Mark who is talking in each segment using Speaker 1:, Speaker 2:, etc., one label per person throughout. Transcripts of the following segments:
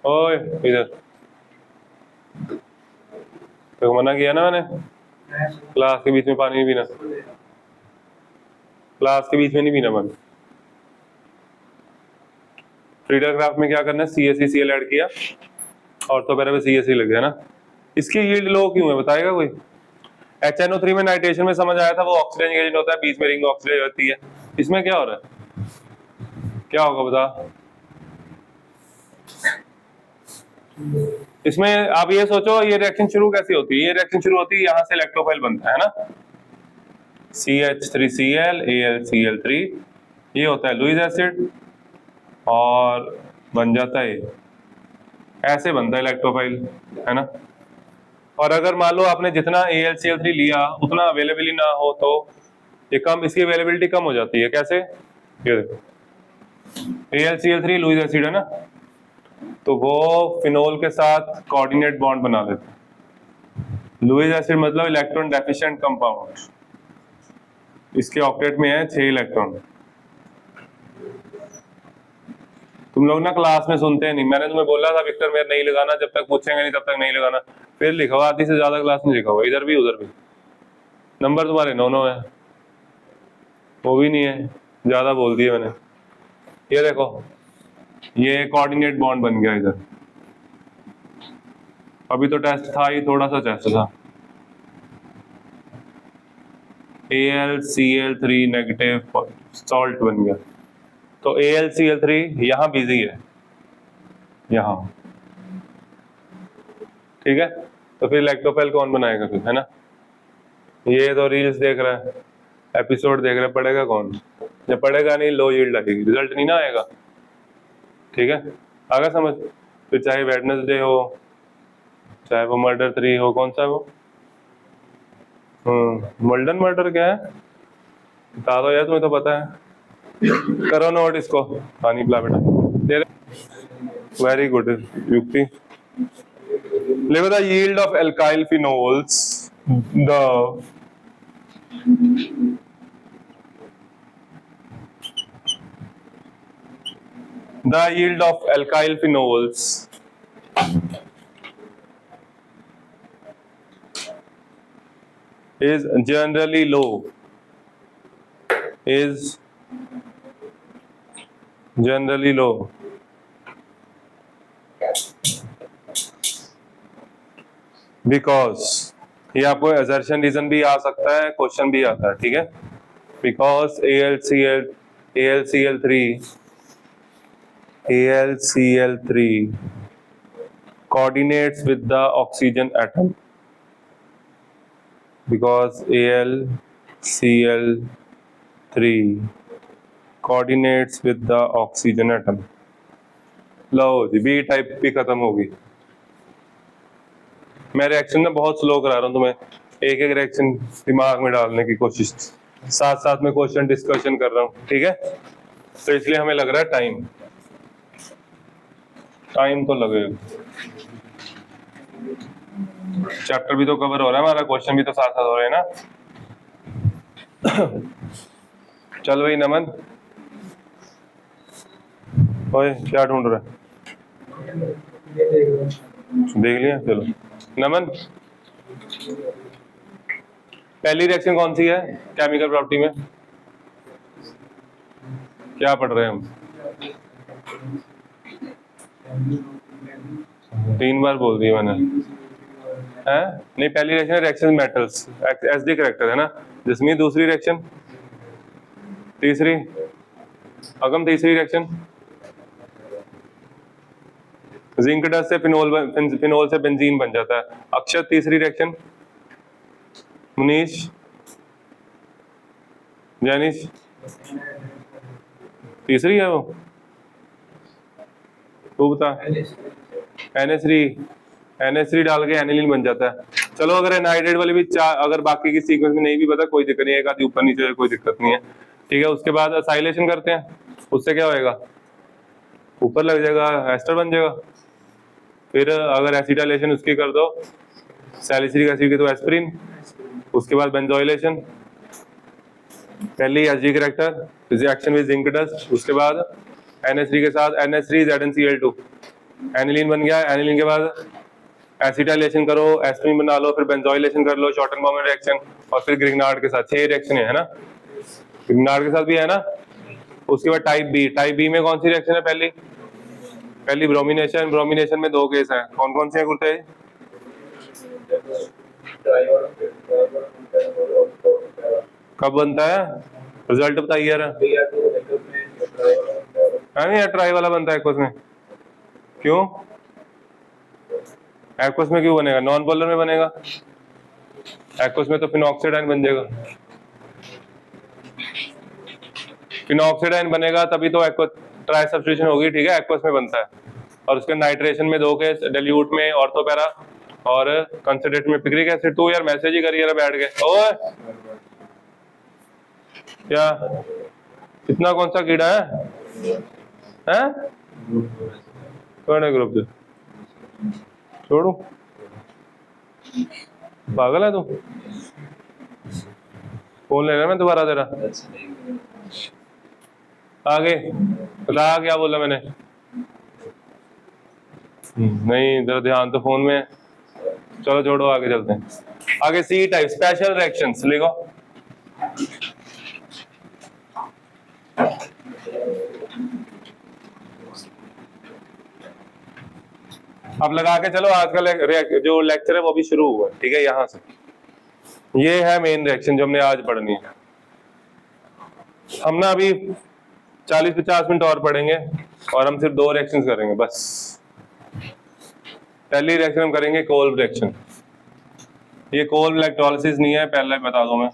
Speaker 1: ओए इधर, तो मना किया ना मैंने, क्लास के बीच में पानी नहीं पीना, क्लास के बीच में नहीं पीना पानी। फ्रीडर ग्राफ में क्या करना है, CaCCl ऐड किया और तो पैरा पे CaC लग गया ना। इसकी यील्ड लो क्यों है बताएगा कोई? HNO3 में नाइट्रेशन में समझ आया था, वो ऑक्सीजन एजेंट होता है, बीच में रिंग ऑक्सीडाइज होती है। इसमें क्या हो रहा है, क्या होगा बता? इसमें आप ये सोचो, ये रिएक्शन शुरू कैसे होती है? ये रिएक्शन शुरू होती है यहाँ से, इलेक्ट्रोफाइल बनता है ना, CH3Cl AlCl3, ये होता है लुईस एसिड और बन जाता है, ऐसे बनता है इलेक्ट्रोफाइल, है ना। और अगर मान लो आपने जितना AlCl3 लिया उतना अवेलेबल ही ना हो तो ये कम, इसकी अवेलेबिलिटी कम हो जाती है। कैसे? ये देखो, AlCl3 लुईस एसिड है ना, तो वो फिनोल के साथ कोऑर्डिनेट बॉन्ड बना लेते हैं। लुईस एसिड मतलब इलेक्ट्रॉन डेफिशिएंट कंपाउंड, इसके ऑक्टेट में है 6 इलेक्ट्रॉन। तुम लोग ना क्लास में सुनते नहीं, मैंने तुम्हें बोला था विक्टर मेयर नहीं लगाना, जब तक पूछेंगे नहीं तब तक नहीं लगाना। फिर लिखा हुआ आधी से ज्यादा क्लास में लिखा हुआ, इधर भी उधर भी। नंबर तुम्हारे 9 है, वो भी नहीं है, ज्यादा बोल दिए मैंने। ये देखो, ये कोऑर्डिनेट बॉन्ड बन गया इधर। अभी तो टेस्ट था ही, थोड़ा सा टेस्ट था। AlCl3 नेगेटिव सॉल्ट बन गया, तो AlCl3 यहाँ बिजी है, यहाँ, ठीक है। तो फिर इलेक्ट्रोफाइल कौन बनाएगा फिर, है ना। ये तो रील्स देख रहा है, एपिसोड देख रहा है, पढ़ेगा कौन? जब पढ़ेगा नहीं, लो यील्ड आएगी, रिजल्ट नहीं ना आएगा, ठीक है। आगे समझ। फिर चाहे वेडनेसडे हो, चाहे वो मर्डर 3 हो, कौन सा है वो, मल्डन मर्डर क्या है बता दो यार, तुम्हें तो पता है। करो नोट इसको, पानी पिला बेटा। वेरी गुड युक्ति। लिख the yield of alkyl phenols, the yield of alkyl phenols is generally low, is generally low because, ये आपको assertion reason भी आ सकता है, क्वेश्चन भी आता है, ठीक है। because AlCl3 coordinates with the oxygen atom, because AlCl3 coordinates with the oxygen atom। लो जी, बी टाइप भी खत्म होगी। मैं रिएक्शन में बहुत स्लो करा रहा हूँ तुम्हें, एक एक रिएक्शन दिमाग में डालने की कोशिश, साथ साथ में क्वेश्चन डिस्कशन कर रहा हूँ, ठीक है। तो इसलिए हमें लग रहा है टाइम तो लगेगा। चैप्टर भी तो कवर हो रहा है हमारा, क्वेश्चन भी तो साथ साथ हो रहे हैं ना। चल भाई नमन, ओए क्या ढूंढ रहा है, देख लिया, चलो। नमन, पहली रिएक्शन कौन सी है केमिकल प्रॉपर्टी में, क्या पढ़ रहे हैं हम? 3 बार बोल दिया मैंने, है नहीं। पहली रिएक्शन है रिएक्शन मेटल्स, SD करेक्टर है ना, जिसमें दूसरी रिएक्शन, तीसरी अगम, तीसरी रिएक्शन जिंक डस्ट से फिनोल से बेंजीन बन जाता है। अक्षत, तीसरी रिएक्शन, मुनीश, जैनिश, तीसरी है वो, तू बता। NH3 डाल के एनिलीन बन जाता है। चलो अगर एनहाइड्रेट वाली भी अगर बाकी की सीक्वेंस में नहीं भी पता, कोई दिक्कत नहीं है, एक आधी ऊपर नीचे कोई दिक्कत नहीं है, ठीक है। उसके बाद असाइलेशन करते हैं, उससे क्या होएगा, ऊपर लग जाएगा, एस्टर बन जाएगा। फिर अगर एसिटाइलेशन उसकी कर दो, सैलिसिलिक एसिड की, तो एस्पिरिन। उसके बाद बेंजोइलेशन, पहले SG character, reaction with zinc dust, उसके बाद NH3 के साथ NH3 ZnCl2, एनिलीन बन गया, एनिलीन के बाद एसिटाइलेशन करो, एस्प्रिन बना लो, फिर बेंजोइलेशन कर लो, शॉर्टन-बॉर्मर रिएक्शन, और फिर ग्रिग्नार्ड के साथ 6 रिएक्शन है ना, ग्रिग्नार्ड के साथ भी है ना। उसके बाद टाइप बी में कौन सी रिएक्शन है? पहली ब्रोमिनेशन। ब्रोमिनेशन में 2 केस है, कौन कौन से हैं गुरुते? कब बनता है? रिजल्ट बताइए यार। नहीं यार, ट्राई वाला बनता है एक्वस में। क्यों एक्वस में क्यों बनेगा? नॉन पोलर में बनेगा। एक्वस में तो फिनॉक्साइडाइन बन जाएगा। फिनॉक्साइडाइन बनेगा तभी तो एक्वस ट्राई सब्स्टिट्यूशन होगी, ठीक है, एक्वस में बनता है। और उसके नाइट्रेशन में 2 केस, डिल्यूट में ऑर्थोपैरा और कंसंट्रेट में पिक्रिक एसिड। तू यार मैसेज ही करिए बैठ के। ओए क्या इतना कौन सा कीड़ा है? हैं? कौन है ग्रुप? छोड़ू, पागल है तू? फोन लेना मैं दोबारा तेरा। आगे बता क्या बोला मैंने? नहीं, जरा ध्यान तो फोन में है। चलो छोड़ो, आगे चलते हैं। आगे सी टाइप स्पेशल रिएक्शंस लिखो। अब लगा के चलो, आज का जो लेक्चर है वो भी शुरू हुआ है, ठीक है। यहाँ से ये है मेन रिएक्शन जो हमने आज पढ़नी है। हम ना अभी 40-50 मिनट और पढ़ेंगे और हम सिर्फ 2 रिएक्शंस करेंगे बस। पहली रिएक्शन हम करेंगे कोल्ब रिएक्शन। ये कोल्ब इलेक्ट्रोलिसिस नहीं है, पहले बता दो मैं,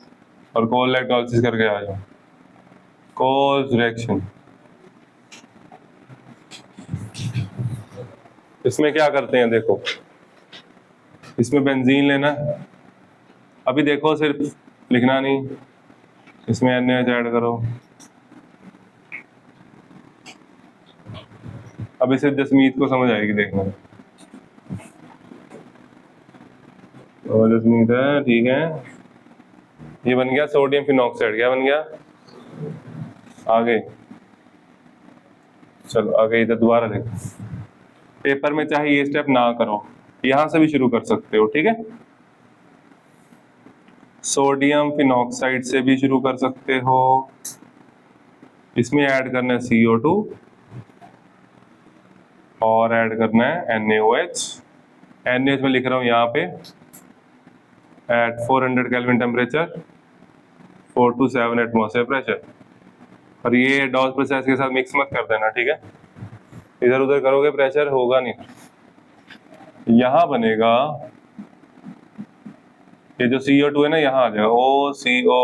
Speaker 1: और कोल्ब इलेक्ट्रोलिसिस करके आ जाओ। कोल्ब रिएक्शन, इसमें क्या करते हैं देखो, इसमें बेंजीन लेना, अभी देखो सिर्फ लिखना नहीं, इसमें NaOH ऐड करो। अभी सिर्फ जसमीत को समझ आएगी, देखना। और जसमीत है, ठीक है। ये बन गया सोडियम फिनॉक्साइड। क्या बन गया? आगे चलो, आगे इधर दोबारा देखो। पेपर में चाहे ये स्टेप ना करो, यहां से भी शुरू कर सकते हो, ठीक है। सोडियम फिनॉक्साइड से भी शुरू कर सकते हो। इसमें ऐड करना है CO2 और ऐड करना है NaOH। NaOH में लिख रहा हूं यहाँ पे at 400 kelvin temperature, 4 to 7 atmosphere pressure. और ये डॉस प्रोसेस के साथ मिक्स मत कर देना, ठीक है। इधर उधर करोगे प्रेशर होगा नहीं। यहाँ बनेगा ये जो CO2 है ना, यहाँ आ जाएगा OCO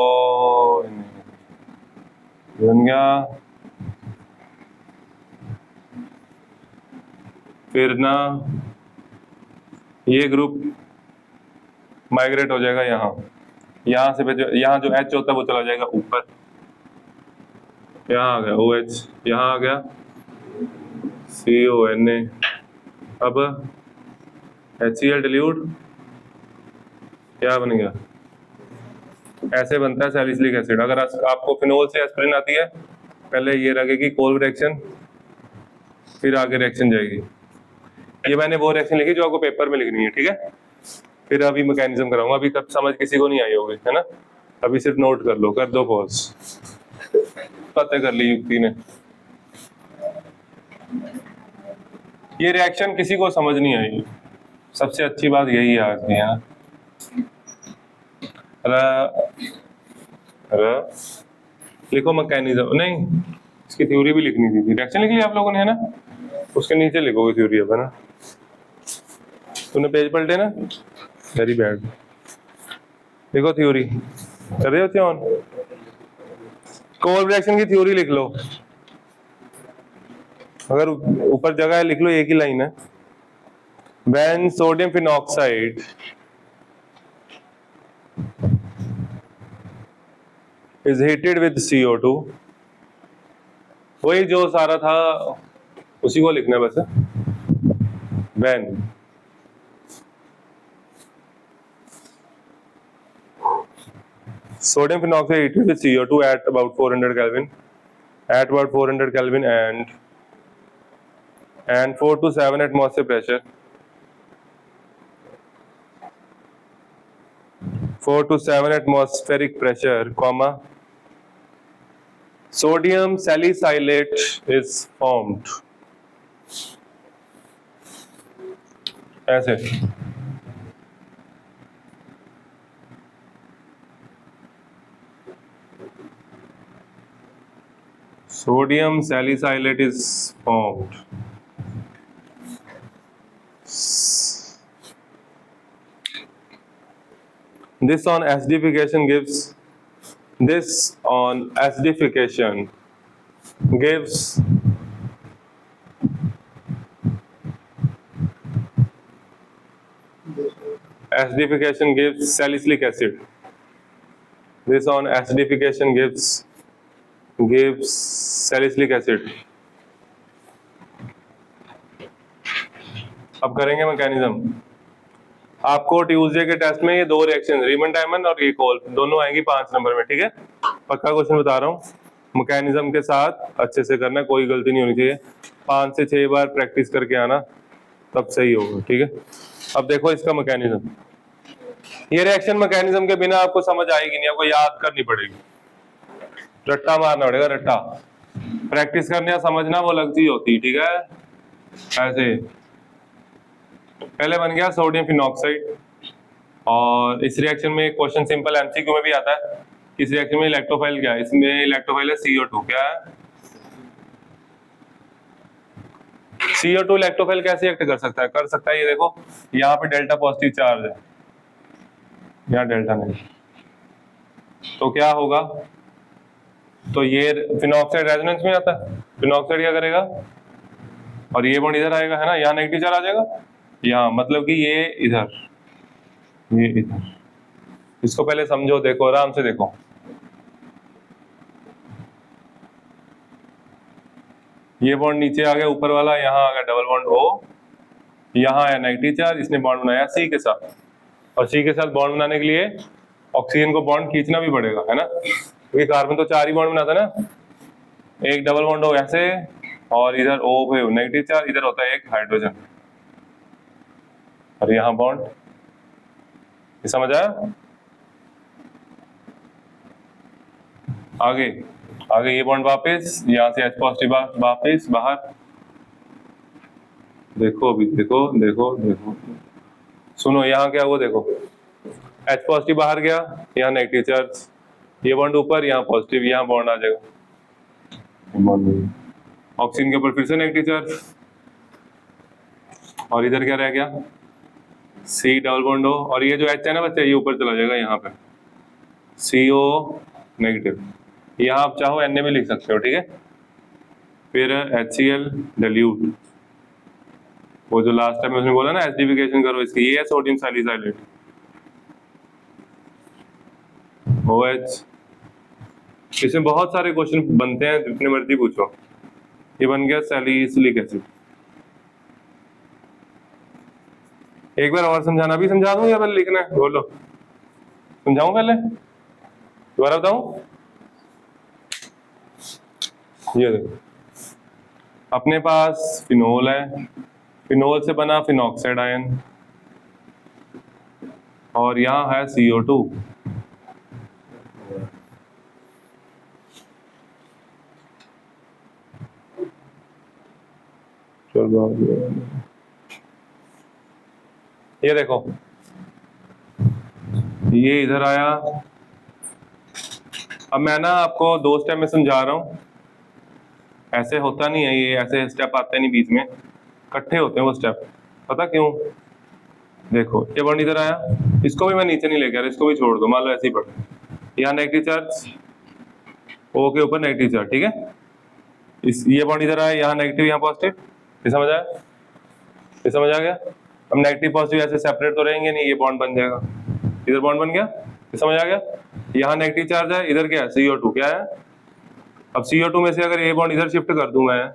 Speaker 1: बन गया। फिर ना ये ग्रुप माइग्रेट हो जाएगा यहाँ से, यहाँ जो H होता है वो चला जाएगा ऊपर, यहाँ आ गया OH, यहाँ आ गया CONA। अब HCl डिल्यूट क्या बन गया? ऐसे बनता है सैलिसिलिक एसिड। अगर आपको फिनोल से एस्पिरिन आती है, पहले ये लगेगी कोल्ब रिएक्शन, फिर आगे रिएक्शन जाएगी। ये मैंने वो रिएक्शन लिखी जो आपको पेपर में लिखनी है, ठीक है। फिर अभी मैकेनिज्म कराऊंगा, अभी तब समझ किसी को नहीं आई होगी, है ना। अभी सिर्फ नोट कर लो, कर दो पॉज, पता कर ली युक्ति ने। ये रिएक्शन किसी को समझ नहीं आई, सबसे अच्छी बात यही है आज की, है ना। लिखो मैकेनिज्म, नहीं इसकी थ्योरी भी लिखनी थी। रिएक्शन लिख लिया आप लोगों ने, है ना। उसके नीचे लिखोगे थ्योरी, अब है ना। तूने पेज पलटे ना, वेरी बैड। देखो थ्योरी कर रहे होते ऑन, कोल्ब रिएक्शन की थ्योरी लिख लो। अगर ऊपर जगह है लिख लो, एक ही लाइन है। When sodium phenoxide is heated with CO2, वही जो सारा था उसी को लिखना है बस। When sodium phenoxide heated with CO2 at about 400 Kelvin, and and 4 to 7 atmosphere pressure, 4 to 7 atmospheric pressure, comma, sodium salicylate is formed. ऐसे sodium salicylate is formed. This on acidification gives salicylic acid. This on acidification gives salicylic acid. अब करेंगे mechanism. आपको Tuesday के test में ये दो reaction रीमन diamond और ये कोल दोनों आएंगी 5 नंबर में, ठीक है। पक्का क्वेश्चन बता रहा हूँ, मैकेनिज्म के साथ अच्छे से करना, कोई गलती नहीं होनी चाहिए। 5 से 6 बार प्रैक्टिस करके आना, तब सही होगा, ठीक है। अब देखो इसका मैकेनिज्म, ये रिएक्शन मैकेनिज्म के बिना आपको समझ आएगी नहीं, आपको याद करनी पड़ेगी, रट्टा मारना पड़ेगा, रट्टा। प्रैक्टिस करने या समझना वो अलग चीज होती है, ठीक है। ऐसे पहले बन गया सोडियम फिनॉक्साइड, और इस रिएक्शन में क्वेश्चन सिंपल एमसीक्यू में भी आता है, इस रिएक्शन में इलेक्ट्रोफाइल क्या है, इसमें इलेक्ट्रोफाइल है CO2, क्या है CO2। इलेक्ट्रोफाइल कैसे एक्ट कर सकता है, ये देखो यहाँ पे डेल्टा पॉजिटिव चार्ज है, यहाँ डेल्टा नहीं, तो क्या होगा, तो ये फिनॉक्साइड रेजोनेंस में आता है, फिनॉक्साइड क्या करेगा, और ये बॉन्ड इधर आएगा, है ना, यहाँ नेगेटिव चार्ज आ जाएगा, यहाँ मतलब कि ये इधर, ये इधर। इसको पहले समझो, देखो आराम से देखो, ये बॉन्ड नीचे आ गया, ऊपर वाला यहाँ आ गया डबल बॉन्ड O, यहाँ है नेगेटिव चार्ज, इसने बॉन्ड बनाया C के साथ, और C के साथ बॉन्ड बनाने के लिए ऑक्सीजन को बॉन्ड खींचना भी पड़ेगा, है ना, क्योंकि कार्बन तो 4 ही बॉन्ड बनाता है ना, एक डबल बॉन्ड हो ऐसे, और इधर O पे नेगेटिव चार्ज, इधर होता है एक हाइड्रोजन, और यहाँ बॉन्ड, ये समझ आया। आगे आगे ये बॉन्ड वापस, यहाँ से H पॉजिटिव वापस बाहर, देखो अभी देखो देखो देखो, सुनो यहाँ क्या हुआ, देखो H पॉजिटिव बाहर गया, यहाँ नेगेटिव चार्ज, ये बॉन्ड ऊपर, यहाँ पॉजिटिव, यहाँ बॉन्ड आ जाएगा, ऑक्सीजन के ऊपर फिर से नेगेटिव चार्ज, और इधर क्या रह गया, C डबल बॉन्ड O, और ये जो H है ना बच्चे, ये ऊपर चला जाएगा यहाँ पे, CO नेगेटिव, यहाँ आप चाहो Na भी लिख सकते हो, ठीक है। फिर HCl डाइल्यूट, वो जो लास्ट टाइम उसने बोला ना एसिडिफिकेशन करो इसकी, ये है सोडियम सैलिसाइलेट, OH। इसमें बहुत सारे क्वेश्चन बनते हैं, जितने मर्जी पूछो। ये बन गया सैलिसिलिक एसिड। एक बार और समझाना, भी समझा दूं या पहले लिखना है, बोलो, समझाऊं पहले, दोबारा बताऊं। ये देखो अपने पास फिनोल है, फिनोल से बना फिनॉक्साइड आयन, और यहाँ है CO2, ये देखो ये इधर आया। अब मैं ना आपको 2 स्टेप में समझा रहा हूँ, ऐसे होता नहीं है, ये ऐसे स्टेप आते नहीं बीच में, इकट्ठे होते हैं वो स्टेप, पता क्यों, देखो ये बॉन्ड इधर आया, इसको भी मैं नीचे नहीं लेके आ रहा, इसको भी छोड़ दो, मान लो ऐसे ही पढ़, यहाँ नेगेटिव चार्ज, O के ऊपर नेगेटिव चार्ज, ठीक है। ये बॉन्ड इधर आया, यहाँ नेगेटिव यहाँ पॉजिटिव, ये समझ आया, ये समझ आ गया। अब नेगेटिव पॉजिटिव ऐसे सेपरेट तो रहेंगे नहीं, ये बॉन्ड बन जाएगा, इधर बॉन्ड बन गया, ये समझ आ गया। यहाँ नेगेटिव चार्ज है, इधर क्या है CO2, क्या है, अब CO2 में से अगर ये बॉन्ड इधर शिफ्ट कर दूं मैं,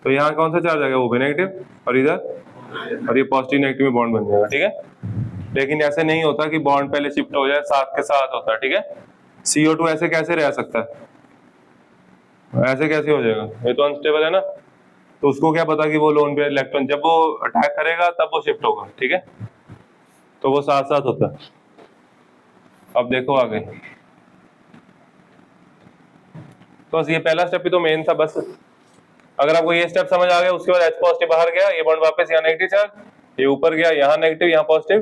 Speaker 1: तो यहाँ कौन सा चार्ज आ गया, वो भी नेगेटिव, और इधर, और ये पॉजिटिव नेगेटिव में बॉन्ड बन जाएगा, ठीक है। लेकिन ऐसे नहीं होता कि बॉन्ड पहले शिफ्ट हो जाए, साथ के साथ होता है, ठीक है। CO2 ऐसे कैसे रह सकता है, ऐसे कैसे हो जाएगा, ये तो अनस्टेबल है ना, तो उसको क्या पता कि वो लोन पे इलेक्ट्रॉन जब वो अटैक करेगा तब वो शिफ्ट होगा, ठीक है। तो वो साथ साथ होता है। अब देखो आगे, तो बस ये पहला स्टेप ही तो मेन था बस। अगर आपको ये स्टेप समझ आ गया, उसके बाद H पॉजिटिव बाहर गया, ये बॉन्ड वापस यहाँ नेगेटिव चार्ज, ये ऊपर गया, यहाँ नेगेटिव यहाँ पॉजिटिव,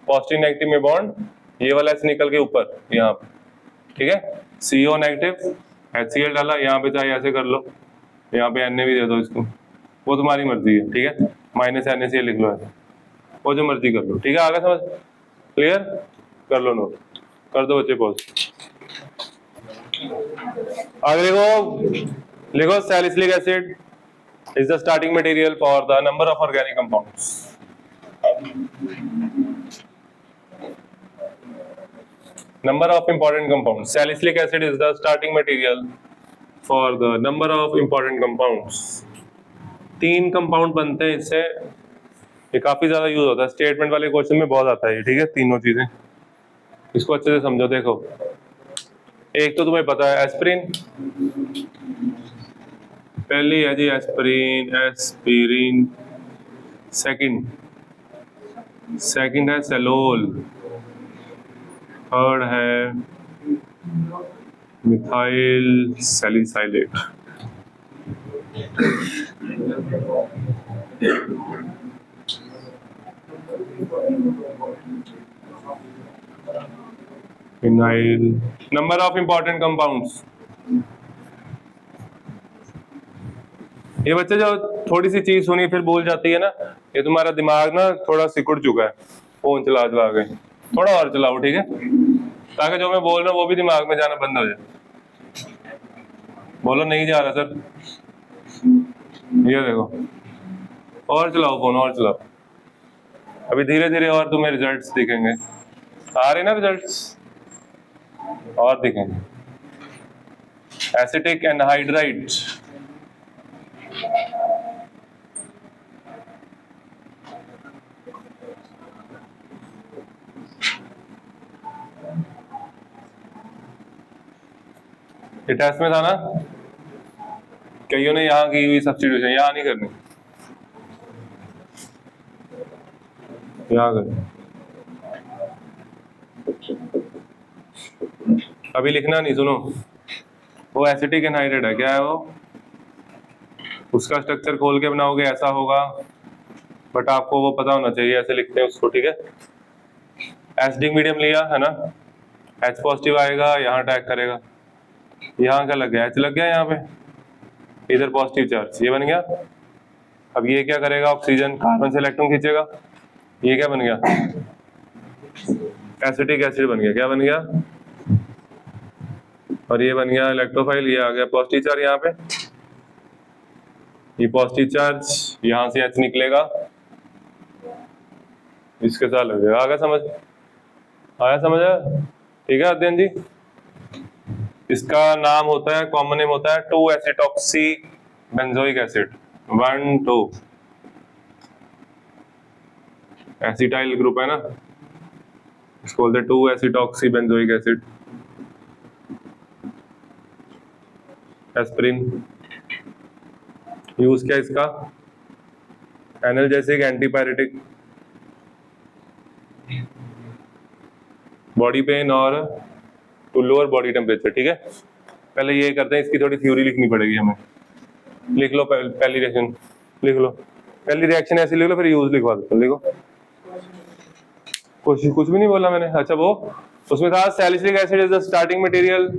Speaker 1: पॉजिटिव नेगेटिव में बॉन्ड, ये वाला ऐसे निकल के ऊपर यहाँ पे, ठीक है। CO नेगेटिव, HCl डाला, यहाँ पे चाहे ऐसे कर लो, यहाँ पे Na भी दे दो इसको, वो तुम्हारी मर्जी है, ठीक है। माइनस NaCl लिख लो ऐसे, वो जो मर्जी कर लो, ठीक है। आगे समझ क्लियर, कर लो नोट, कर दो बच्चे पॉज। आगे लिखो salicylic acid is the starting material for the number of organic compounds. Number of important compounds. Salicylic acid is the starting material for the number of important compounds. 3 compound बनते हैं इससे, ये काफी ज्यादा यूज होता है, स्टेटमेंट वाले question में बहुत आता है, ठीक है। तीनों चीजें इसको अच्छे से समझो। देखो, एक तो तुम्हें पता है एस्पिरिन, पहली है जी एस्पिरिन। सेकंड है सेलोल, थर्ड है methyl salicylate. Phenyl. Number of important compounds, ये बच्चे जो थोड़ी सी चीज सुनी फिर भूल जाती है ना, ये तुम्हारा दिमाग ना थोड़ा सिकुड़ चुका है फोन चला चला के, थोड़ा और चलाओ, ठीक है, ताकि जो मैं बोल रहा हूँ वो भी दिमाग में जाना बंद हो जाए। बोलो नहीं जा रहा सर, ये देखो, और चलाओ फोन, और चलाओ। अभी धीरे धीरे और तुम्हें रिजल्ट्स दिखेंगे, आ रहे ना रिजल्ट्स, और दिखेंगे। एसिटिक एनहाइड्राइड, ये टेस्ट में था ना, कईयों ने यहाँ की हुई सब्स्टिट्यूशन, यहाँ नहीं करनी, यहाँ करनी। अभी लिखना नहीं, सुनो, वो एसिटिक एनहाइड्राइड है, क्या है वो, उसका स्ट्रक्चर खोल के बनाओगे ऐसा होगा, बट आपको वो पता होना चाहिए, ऐसे लिखते हैं उसको, ठीक है। एसिडिक मीडियम लिया है ना, H पॉजिटिव आएगा, यहाँ अटैक करेगा, यहाँ क्या लग गया, H लग गया यहाँ पे, इधर पॉजिटिव चार्ज, ये बन गया। अब ये क्या करेगा, ऑक्सीजन कार्बन से इलेक्ट्रॉन खींचेगा, ये क्या बन गया, एसिटिक एसिड बन गया, क्या बन गया, और ये बन गया इलेक्ट्रोफाइल, ये आ गया पॉजिटिव चार्ज यहाँ पे, ये पॉजिटिव चार्ज, यहाँ से H निकलेगा, इसके साथ लग जाएगा। आगे समझ आया, समझ आया, ठीक है अध्ययन जी। इसका नाम होता है, कॉमन नेम होता है 2-एसिटॉक्सी बेंजोइक एसिड, 1,2 एसिटाइल ग्रुप है ना, इसको बोलते हैं 2-एसिटॉक्सी बेंजोइक एसिड। एस्पिरिन यूज क्या इसका, एनाल्जेसिक, एंटीपायरेटिक, बॉडी पेन और टू लोअर बॉडी टेम्परेचर, ठीक है। पहले ये करते हैं, इसकी थोड़ी थ्योरी लिखनी पड़ेगी हमें। लिख लो पहली रिएक्शन, लिख लो पहली रिएक्शन ऐसे लिख लो, फिर यूज लिखवा दो, लिखो। कुछ भी नहीं बोला मैंने, अच्छा वो उसमें था salicylic acid is the starting material,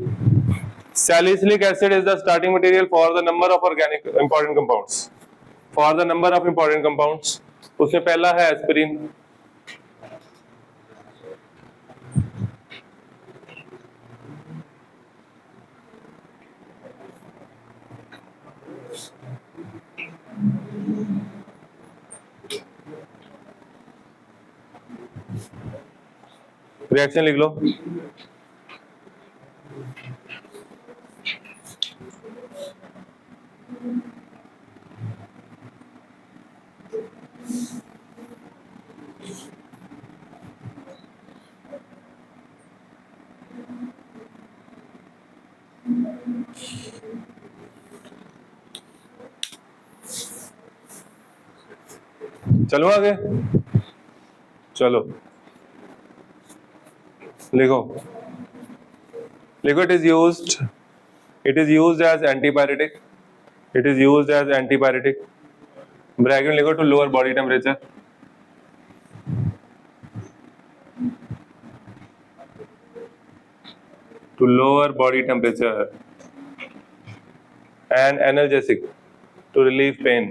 Speaker 1: salicylic acid is the starting material for the number of organic important compounds, for the number of important compounds. उसमें पहला है एस्पिरिन, रिएक्शन लिख लो। चलो आगे, चलो लिखो, लिखो it is used as antipyretic, it is used as antipyretic, bracket लिखो to lower body temperature, to lower body temperature, and analgesic to relieve pain.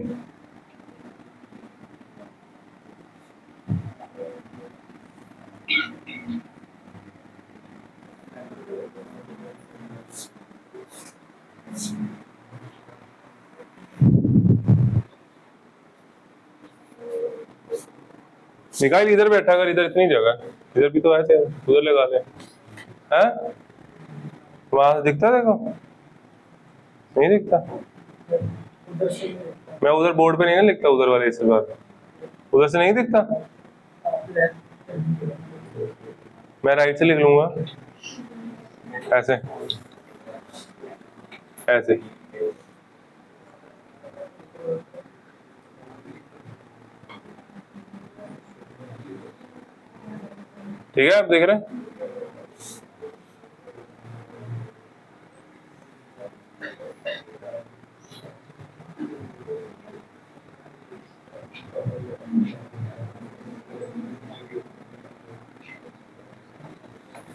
Speaker 1: निकाल, इधर बैठा कर, इधर इतनी जगह, इधर भी तो ऐसे उधर लगा ले, हैं? वहां से दिखता, देखो नहीं दिखता, मैं उधर बोर्ड पे नहीं ना लिखता, उधर वाले इस बार उधर से नहीं दिखता, मैं राइट से लिख लूंगा, ऐसे ऐसे, ठीक है, आप देख रहे हैं?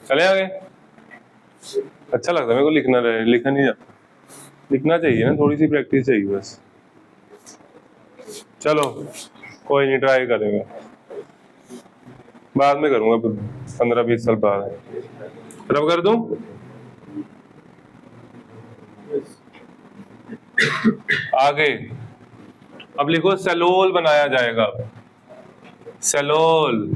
Speaker 1: चले आगे, अच्छा लगता है मेरे को लिखना, लिखा नहीं जाता, लिखना चाहिए ना, थोड़ी सी प्रैक्टिस चाहिए बस। चलो कोई नहीं, ट्राई करेंगे, बाद में करूंगा 15-20 साल बाद। रब कर दूं? आगे अब लिखो सेलोल बनाया जाएगा, सेलोल,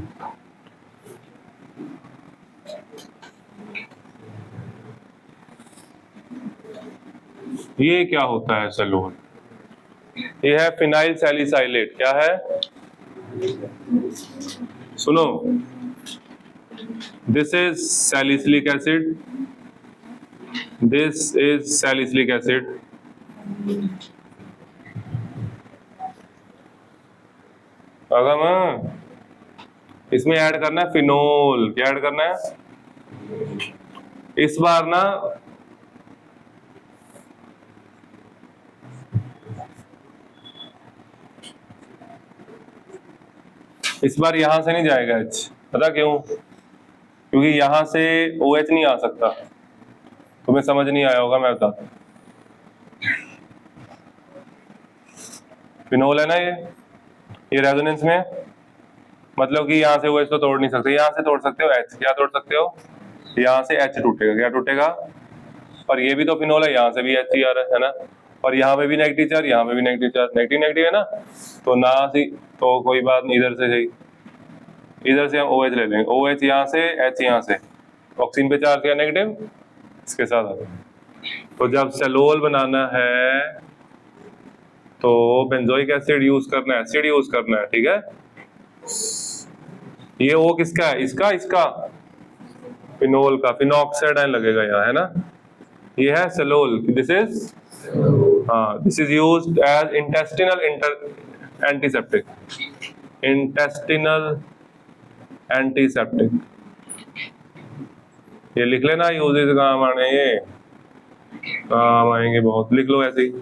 Speaker 1: ये क्या होता है सेलोल? ये है फिनाइल सैलिसाइलेट, क्या है? सुनो, this is salicylic acid, this is salicylic acid, अगर इसमें ऐड करना है फिनोल, क्या ऐड करना है इस बार ना, इस बार यहां से नहीं जाएगा H, पता क्यों? क्योंकि यहां से OH नहीं आ सकता, तुम्हें समझ नहीं आया होगा, मैं बताता हूं। फिनोल है ना ये रेजोनेंस में, मतलब कि यहाँ से OH तो तोड़ नहीं सकते, यहाँ से तोड़ सकते हो H, क्या तोड़ सकते हो? यहाँ से H टूटेगा, क्या टूटेगा? और ये भी तो फिनोल है, यहाँ से भी H ही आ रहा है ना, और यहाँ पे भी नेगेटिव चार्ज, यहाँ पे भी नेगेटिव चार्ज, नेगेटिव नेगेटिव है ना, तो ना सी, तो कोई बात नहीं, इधर से सही, इधर से हम OH ले लेंगे, OH यहाँ से, H यहाँ से, ऑक्सीजन पे चार्ज किया नेगेटिव, इसके साथ आता है। तो जब सेलोल बनाना है तो बेंजोइक एसिड यूज करना है, एसिड यूज करना है, ठीक है? ये O किसका है? इसका फिनोल का, फिनॉक्साइड आयन लगेगा यहाँ, है ना? ये है सेलोल, दिस इज, हाँ, this is used as intestinal antiseptic, intestinal antiseptic, ये लिख लेना, यूजेस काम आने, ये काम आएंगे बहुत, लिख लो ऐसे ही।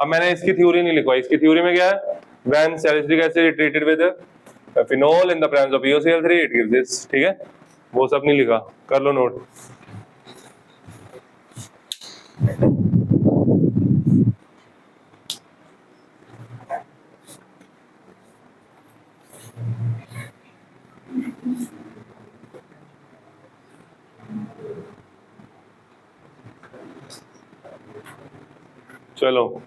Speaker 1: अब मैंने इसकी थ्योरी नहीं लिखवाई, इसकी थ्योरी में क्या है? When salicylic acid treated with phenol in the presence of POCl3 it gives this, ठीक है? वो सब नहीं लिखा, कर लो नोट। चलो,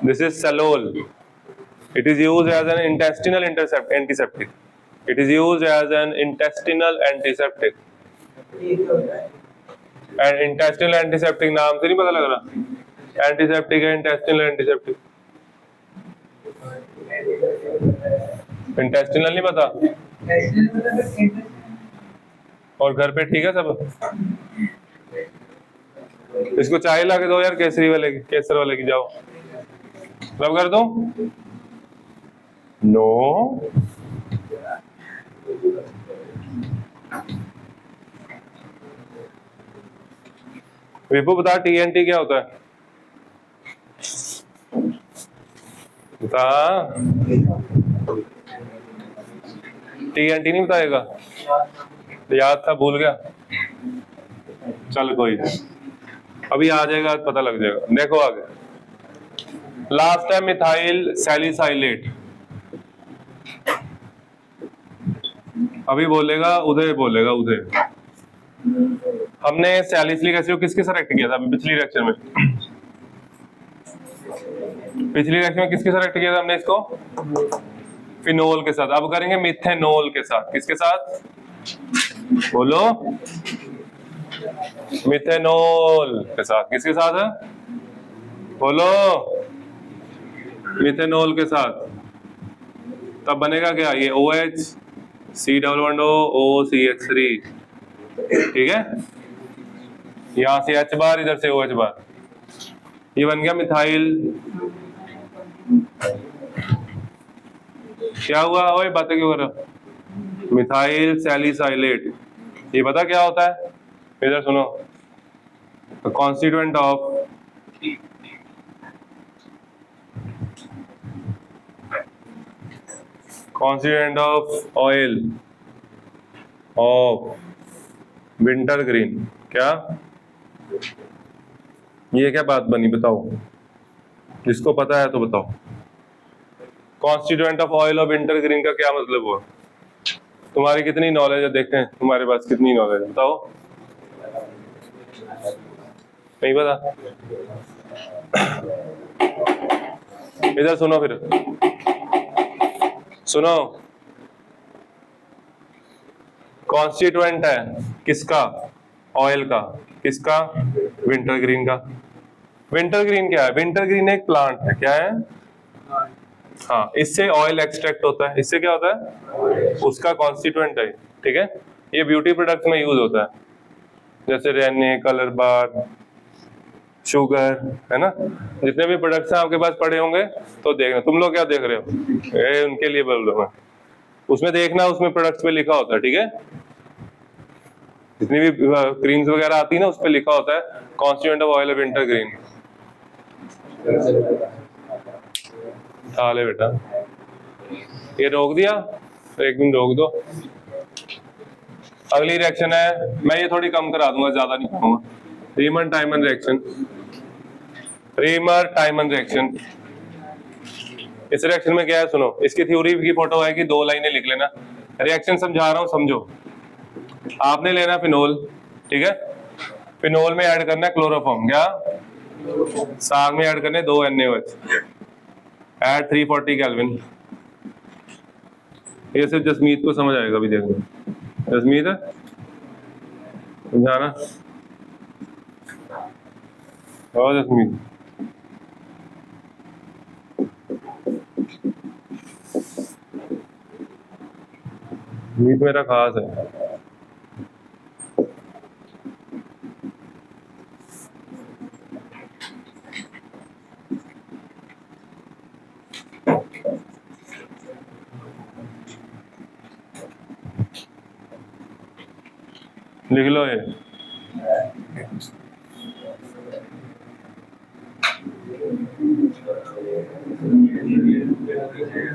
Speaker 1: this is Salol. It is used as an intestinal antiseptic. It is used as an intestinal antiseptic. And intestinal antiseptic नाम से नहीं पता लग रहा? Antiseptic है, intestinal antiseptic. Intestinal नहीं पता? और घर पे ठीक है सब? इसको चाय ला के दो यार, केसरी वाले की, केसर वाले की, जाओ रब कर दो। नो विपू बता टीएनटी क्या होता है, बता। टीएनटी नहीं बताएगा, याद था भूल गया, चल कोई नहीं, अभी आ जाएगा पता लग जाएगा। देखो आगे, लास्ट है मिथाइल सैलिसाइलेट। अभी बोलेगा उदय, बोलेगा उदय। हमने सैलिसिलिक एसिड किसके साथ रिएक्ट किया था पिछली रिएक्शन में? पिछली रिएक्शन में किसके साथ रिएक्ट किया था हमने इसको? फिनोल के साथ। अब करेंगे मिथेनॉल के साथ। किसके साथ बोलो? मिथेनॉल के साथ। किसके साथ है बोलो? मिथेनॉल के साथ। तब बनेगा क्या? ये OH C++O OCH3, ठीक है। यहां से H बार, इधर से OH बार, ये बन गया मिथाइल। क्या हुआ? ओए बातें क्यों कर रहे हो? Methyl salicylate. ये पता क्या होता है? इधर सुनो, constituent of oil of winter green. क्या ये क्या बात बनी? बताओ, जिसको पता है तो बताओ। Constituent of oil of winter green का क्या मतलब हुआ? तुम्हारी कितनी नॉलेज है, देखते हैं तुम्हारे पास कितनी नॉलेज है, बताओ। नहीं पता? इधर सुनो, फिर सुनो, कॉन्स्टिट्यूएंट है किसका? ऑयल का। किसका? विंटर ग्रीन का। विंटर ग्रीन क्या है? विंटर ग्रीन एक प्लांट है। क्या है? हाँ, इससे ऑयल एक्सट्रैक्ट होता है। इससे क्या होता है? उसका कॉन्स्टिट्यूएंट है, ठीक है। ये ब्यूटी प्रोडक्ट में यूज होता है, जैसे रेने, कलर बार, शुगर, है ना। जितने भी प्रोडक्ट्स हैं आपके पास पड़े होंगे तो देखना। तुम लोग क्या देख रहे हो? उनके लिए बोल रहा हूँ, उसमें देखना, उसमें प्रोडक्ट्स पे लिखा होता है, ठीक है। जितनी भी क्रीम्स वगैरह आती है ना, उस पे लिखा होता है constituent of oil of winter green. ले बेटा, ये रोक दिया, एक दिन रोक दो। अगली रिएक्शन है, मैं ये थोड़ी कम करा दूंगा, ज्यादा नहीं करूंगा। Reamer टाइमन reaction. रीमर टाइमन रिएक्शन, इस रिएक्शन में क्या है सुनो। इसकी थ्योरी की फोटो है कि 2 लाइनें लिख लेना। रिएक्शन समझा रहा हूं, समझो। आपने लेना फिनोल, ठीक है। फिनोल में ऐड करना है क्लोरोफॉर्म। क्या? साग में ऐड करने 2 NaOH एट 340 केल्विन। ये सिर्फ जसमीत को समझ आएगा। अभी देखो, जसमीत है समझाना। और जसमीत, मीत मेरा खास है। लिख लो ये।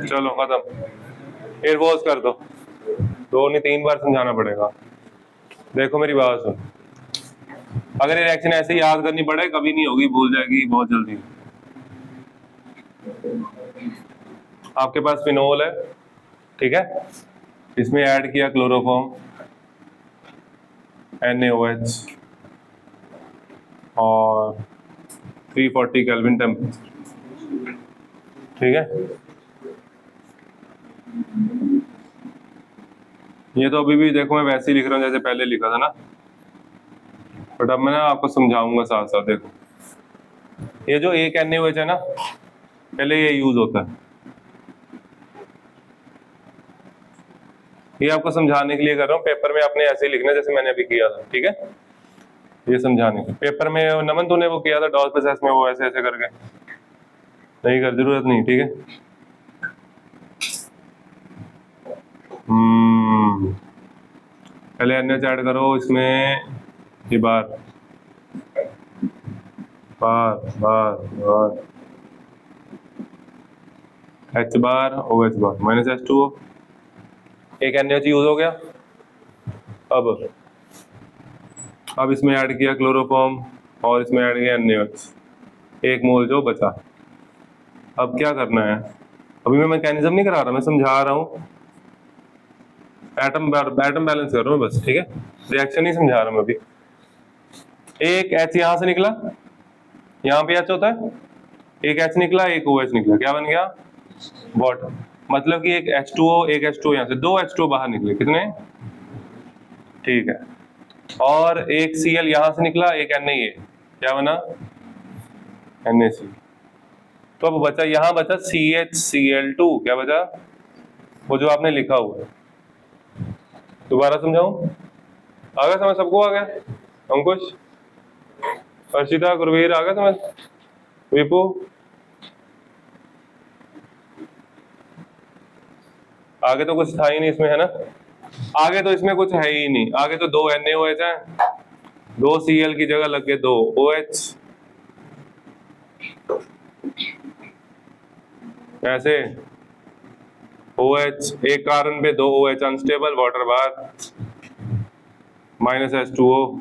Speaker 1: चलो खत्म, एयरफोर्स कर दो। 2 नहीं 3 बार समझाना पड़ेगा। देखो मेरी बात सुन, अगर ये रिएक्शन ऐसे ही याद करनी पड़े, कभी नहीं होगी, भूल जाएगी बहुत जल्दी। आपके पास फिनोल है, ठीक है। इसमें ऐड किया क्लोरोफॉर्म, NaOH और 340 केल्विन टेम्परेचर, ठीक है। ये तो अभी भी देखो मैं वैसे ही लिख रहा हूँ जैसे पहले लिखा था ना, बट अब मैं ना आपको समझाऊंगा साथ साथ। देखो, ये जो एक NaOH है ना, पहले ये यूज होता है। ये आपको समझाने के लिए कर रहा हूँ, पेपर में आपने ऐसे ही लिखना जैसे मैंने अभी किया था, ठीक है। ये समझाने के पेपर में नमन तूने वो किया था डॉस प्रोसेस में, वो ऐसे ऐसे करके नहीं कर, जरूरत नहीं, ठीक है। पहले NH ऐड करो इसमें, ये बार बार बार बार H बार OH बार माइनस H2O, एक NH यूज हो गया। अब इसमें ऐड किया क्लोरोफॉर्म और इसमें ऐड किया NaOH, 1 मोल जो बचा। अब क्या करना है, अभी मैं मैकेनिज्म नहीं करा रहा, मैं समझा रहा हूँ, एटम बैलेंस कर रहा हूँ बस, ठीक है, रिएक्शन नहीं समझा रहा मैं अभी। एक H यहां से निकला, यहाँ पे H होता है, एक H निकला, एक OH निकला, क्या बन गया बॉटम। मतलब कि एक H2O, एक H2O यहाँ से, 2 H2O बाहर निकले, कितने, ठीक है। और एक Cl यहां से निकला, एक Na, क्या बना NaC। तो अब बचा, यहां बचा CHCl2, क्या बचा, वो जो आपने लिखा हुआ है। दोबारा समझाऊं, आ गया समझ सबको, आ गया अंकुश, अर्शिता, गुरवीर, आ गया समझ, विपू, आगे तो कुछ था ही नहीं इसमें, है ना, आगे तो इसमें कुछ है ही नहीं, आगे तो 2 NaOH है, 2 Cl की जगह लग गए 2 OH, ऐसे OH, एक कार्बन पे 2 OH अनस्टेबल, वाटर बार माइनस H2O।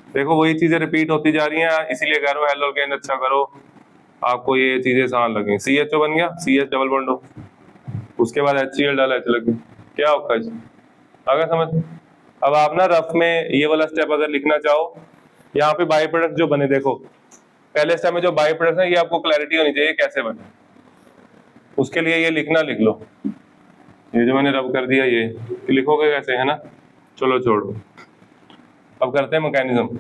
Speaker 1: देखो वही चीजें रिपीट होती जा रही हैं, इसीलिए कह रहा हूँ एल्केन अच्छा करो, आपको ये चीजें आसान लगे। CHO बन गया, CH डबल बॉन्ड हो, उसके बाद HCl डाला H लग गई, क्या होगा, आ गया समझ। अब आप ना रफ में ये वाला स्टेप अगर लिखना चाहो, यहाँ पे बाई प्रोडक्ट जो बने, देखो पहले स्टेप में जो बाई प्रोडक्ट है, ये आपको क्लैरिटी होनी चाहिए कैसे बने, उसके लिए ये लिखना, लिख लो, ये जो मैंने रब कर दिया ये लिखोगे कैसे, है ना। चलो छोड़ो, अब करते हैं मैकेनिज्म,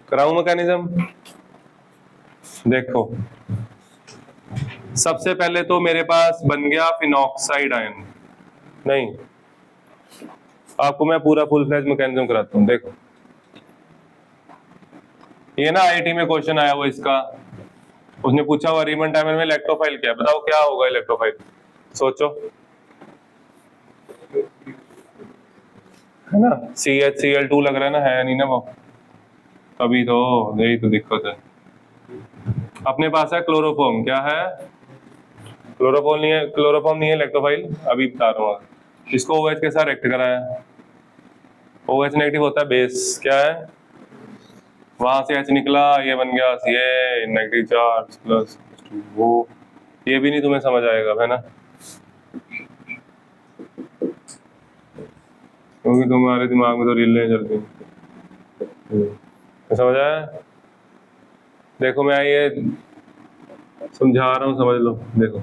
Speaker 1: कराऊं मैकेनिज्म। देखो सबसे पहले तो मेरे पास बन गया फिनॉक्साइड आयन, नहीं आपको मैं पूरा फुल फ्लैश मैकेनिज्म कराता हूँ। देखो ये ना IIT में क्वेश्चन आया हुआ इसका, उसने पूछा हुआ रीमन टाइमर में इलेक्ट्रोफाइल क्या, बताओ क्या होगा इलेक्ट्रोफाइल, सोचो, है ना, CHCl2 लग रहा है ना, है नहीं ना वो, तभी तो, यही तो दिक्कत है। अपने पास है क्लोरोफॉर्म, क्या है, क्लोरोफॉर्म नहीं है, क्लोरोफॉर्म नहीं है इलेक्ट्रोफाइल, अभी बता रहा हूँ, इसको OH के साथ रिएक्ट कराया, OH नेगेटिव होता है बेस, क्या है, वहां से H निकला, ये बन गया ये नेगेटिव चार्ज प्लस वो, ये भी नहीं तुम्हें समझ आएगा, है ना, क्योंकि तुम्हारे दिमाग में तो रीलें चलती हैं, समझ आया। देखो मैं ये समझा रहा हूँ, समझ लो। देखो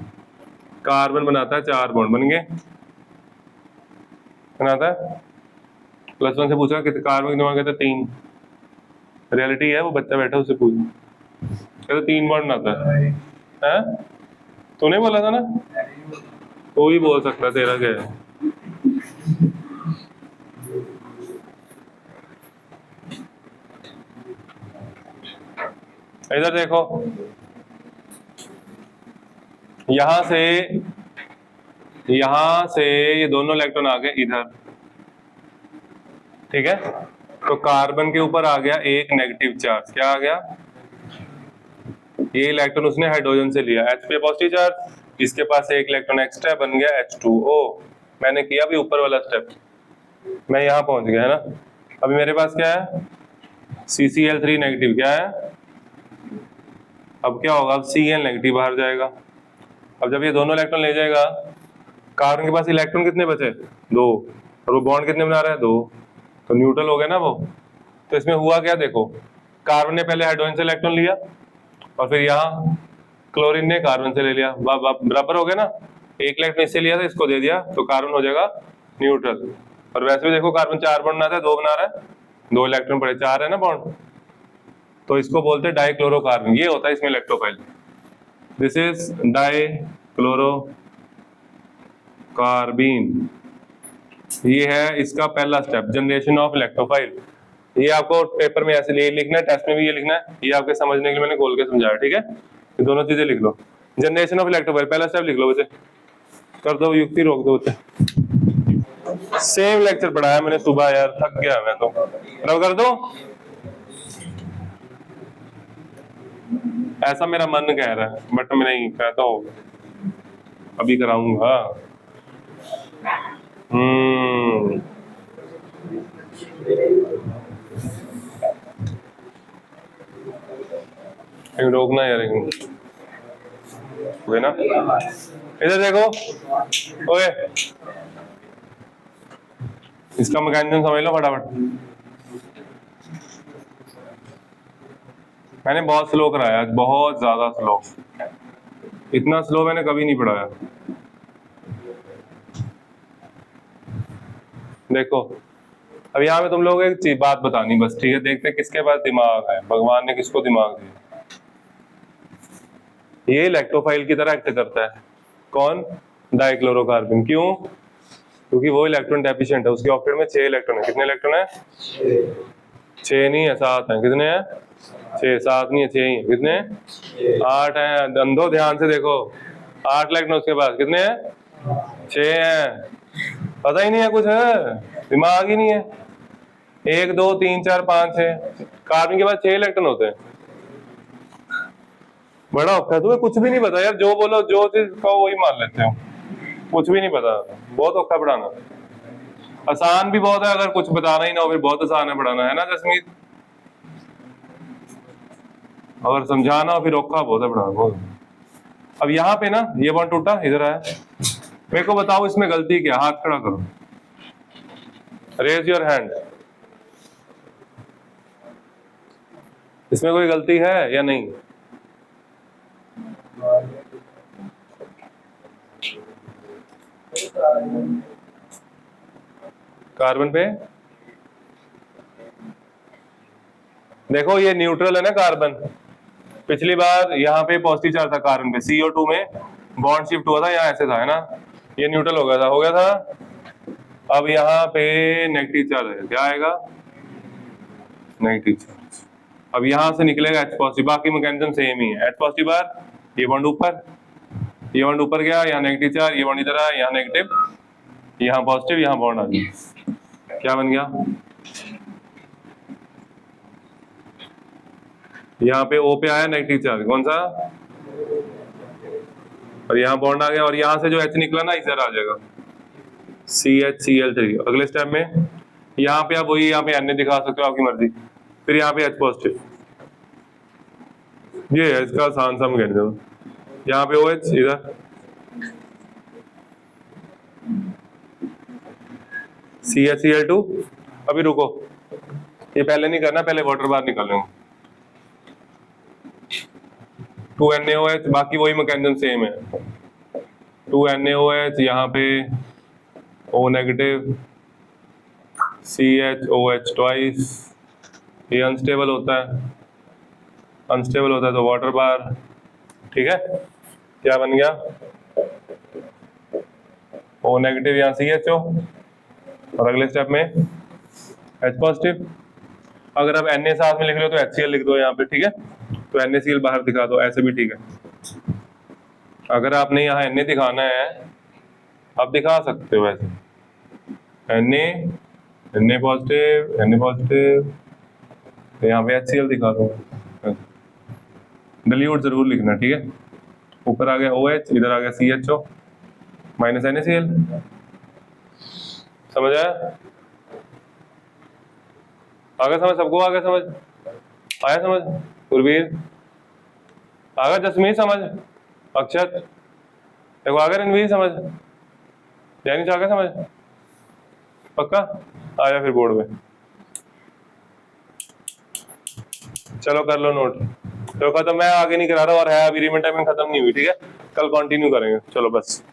Speaker 1: कार्बन बनाता है 4 बॉन्ड, बन गए, बनाता है, +1 से पूछा कि कार्बन कितने बॉन्ड, कहते 3, रियलिटी है, वो बच्चा बैठा उससे पूछ, कहते 3 बॉन्ड बनाता है, तूने बोला था ना, तो ही बोल सकता, तेरा क्या है। इधर देखो, यहां से ये दोनों इलेक्ट्रॉन आ गए इधर, ठीक है, तो कार्बन के ऊपर आ गया एक नेगेटिव चार्ज, क्या आ गया, ये इलेक्ट्रॉन उसने हाइड्रोजन से लिया, H पे पॉजिटिव चार्ज, इसके पास एक इलेक्ट्रॉन एक्स्ट्रा, बन गया H2O। मैंने किया अभी ऊपर वाला स्टेप, मैं यहां पहुंच गया, है ना। अभी मेरे पास क्या है, CCl3 नेगेटिव, क्या है, अब क्या होगा, अब Cl नेगेटिव बाहर जाएगा। अब जब ये दोनों इलेक्ट्रॉन ले जाएगा, कार्बन के पास इलेक्ट्रॉन कितने बचे, 2, और वो बॉन्ड कितने बना रहा है, 2, तो न्यूट्रल हो गया ना वो। तो इसमें हुआ क्या, देखो कार्बन ने पहले हाइड्रोजन से इलेक्ट्रॉन लिया, और फिर यहाँ क्लोरीन ने कार्बन से ले लिया, बराबर हो गया ना, एक इलेक्ट्रॉन इससे लिया था, इसको दे दिया, तो कार्बन हो जाएगा न्यूट्रल। और वैसे भी देखो कार्बन 4 बॉन्ड बनाता है, 2 बना रहा है, 2 इलेक्ट्रॉन पड़े, 4 है ना बॉन्ड, तो इसको बोलते हैं डाइक्लोरोकार्बन, ये होता है इसमें इलेक्ट्रोफाइल, दिस इज डाइक्लोरोकार्बीन, ये है इसका पहला स्टेप, जनरेशन ऑफ इलेक्ट्रोफाइल। ये आपको पेपर में ऐसे लिखना है, टेस्ट में भी ये लिखना है, ये आपके समझने के लिए मैंने खोल के समझाया, ठीक है। ये दोनों चीजें लिख लो, जनरेशन ऑफ इलेक्ट्रोफाइल पहला स्टेप लिख लो बच्चे, कर दो युक्ति, रोक दो बच्चे। सेम लेक्चर पढ़ाया मैंने सुबह यार, थक गया मैं तो, रब कर दो। ऐसा मेरा मन कह रहा है बट मैं नहीं कहता हूँ, अभी कराऊंगा। रोकना यार, ना इधर देखो, ओए इसका मैकेनिज्म समझ लो फटाफट। मैंने बहुत स्लो कराया, बहुत ज्यादा स्लो, इतना स्लो मैंने कभी नहीं पढ़ाया। देखो अब यहाँ पे तुम लोग एक चीज बात बतानी बस, ठीक है, देखते हैं किसके पास दिमाग है, भगवान ने किसको दिमाग दिया। ये इलेक्ट्रोफाइल की तरह एक्ट करता है, कौन, डाइक्लोरोकार्बन। क्यों? क्योंकि वो इलेक्ट्रॉन डेफिशिएंट है, उसके ऑक्टेट में 6 इलेक्ट्रॉन है। कितने इलेक्ट्रॉन है? 6 नहीं है, 7 है। कितने हैं? 6, 7 नहीं है, 6 ही है। कितने? 8 है। अंधो ध्यान से देखो, 8 इलेक्ट्रॉन उसके पास, कितने हैं? 6 हैं। पता ही नहीं है कुछ, है दिमाग ही नहीं है। 1 2 3 4 5 6, कार्बन के पास 6 इलेक्ट्रॉन होते हैं। बड़ा औखा है, तुम्हें कुछ भी नहीं पता यार, जो बोलो जो चीज कहो वही मान लेते हो, कुछ भी नहीं पता। बहुत औखा पढ़ाना, आसान भी बहुत है, अगर कुछ बताना ही ना हो फिर बहुत आसान है पढ़ाना, है ना जसमीत? अगर समझाना हो फिर औखा बहुत है पढ़ाना, बहुत। अब यहाँ पे ना ये बॉन्ड टूटा, इधर आया, मेरे को बताओ इसमें गलती क्या? हाथ खड़ा करो, रेज योर हैंड। इसमें कोई गलती है या नहीं? कार्बन पे देखो, ये न्यूट्रल है ना कार्बन। पिछली बार यहाँ पे पॉजिटिव चार्ज था कार्बन पे, CO2 में बॉन्ड शिफ्ट हुआ था, यहाँ ऐसे था, है ना, ये न्यूट्रल हो गया था। अब यहाँ पे नेगेटिव चार्ज है, क्या आएगा? Negative charge. अब यहाँ से निकलेगा H पॉजिटिव, बाकी मैकेनिज्म सेम ही है। H पॉजिटिव बार, ये बॉन्ड ऊपर, ये बॉन्ड ऊपर गया, यहाँ नेगेटिव चार्ज, ये बॉन्ड इधर आया, यहाँ नेगेटिव, यहाँ पॉजिटिव, यहाँ बॉन्ड आ गया, क्या बन गया? यहाँ पे O पे आया नेगेटिव चार्ज, कौन सा? और यहाँ बॉन्ड आ गया, और यहाँ से जो H निकला ना इधर आ जाएगा, CHCl3। अगले स्टेप में यहाँ पे आप वही, यहाँ पे Na दिखा सकते हो, आपकी मर्जी। फिर यहाँ पे H पॉजिटिव, ये है इसका आसान सा मैकेनिज्म। यहाँ पे OH, इधर CHCl2। अभी रुको, ये पहले नहीं करना, पहले वाटर बार निकालेंगे। 2NaOH, बाकी वही मैकेनिज्म सेम है। 2NaOH, यहाँ पे O नेगेटिव, CHOH ट्वाइस, ये अनस्टेबल होता है, अनस्टेबल होता है तो वाटर बार, ठीक है। क्या बन गया? O नेगेटिव, यहाँ CHO, और अगले स्टेप में H पॉजिटिव। अगर आप Na साथ में लिख रहे हो तो HCl लिख दो यहाँ पे, ठीक है, तो NaCl बाहर दिखा दो, ऐसे भी ठीक है। अगर आपने यहाँ Na दिखाना है आप दिखा सकते हो वैसे, Na पॉजिटिव, यहाँ पे HCl दिखा दो, डिल्यूट जरूर लिखना, ठीक है। ऊपर आ गया OH, इधर आ गया CHO माइनस NaCl, समझ आया? आगे समझ, सबको आगे समझ आया? समझ गुरवीर आगे, जसमीत समझ, अक्षत देखो आगे, रणवीर समझ, जैनिश आगे समझ, पक्का? आया फिर बोर्ड में, चलो कर लो नोट। तो खत्म, मैं आगे नहीं करा रहा, और है अभी रिमेंट टाइमिंग खत्म नहीं हुई, ठीक है, कल कंटिन्यू करेंगे। चलो बस।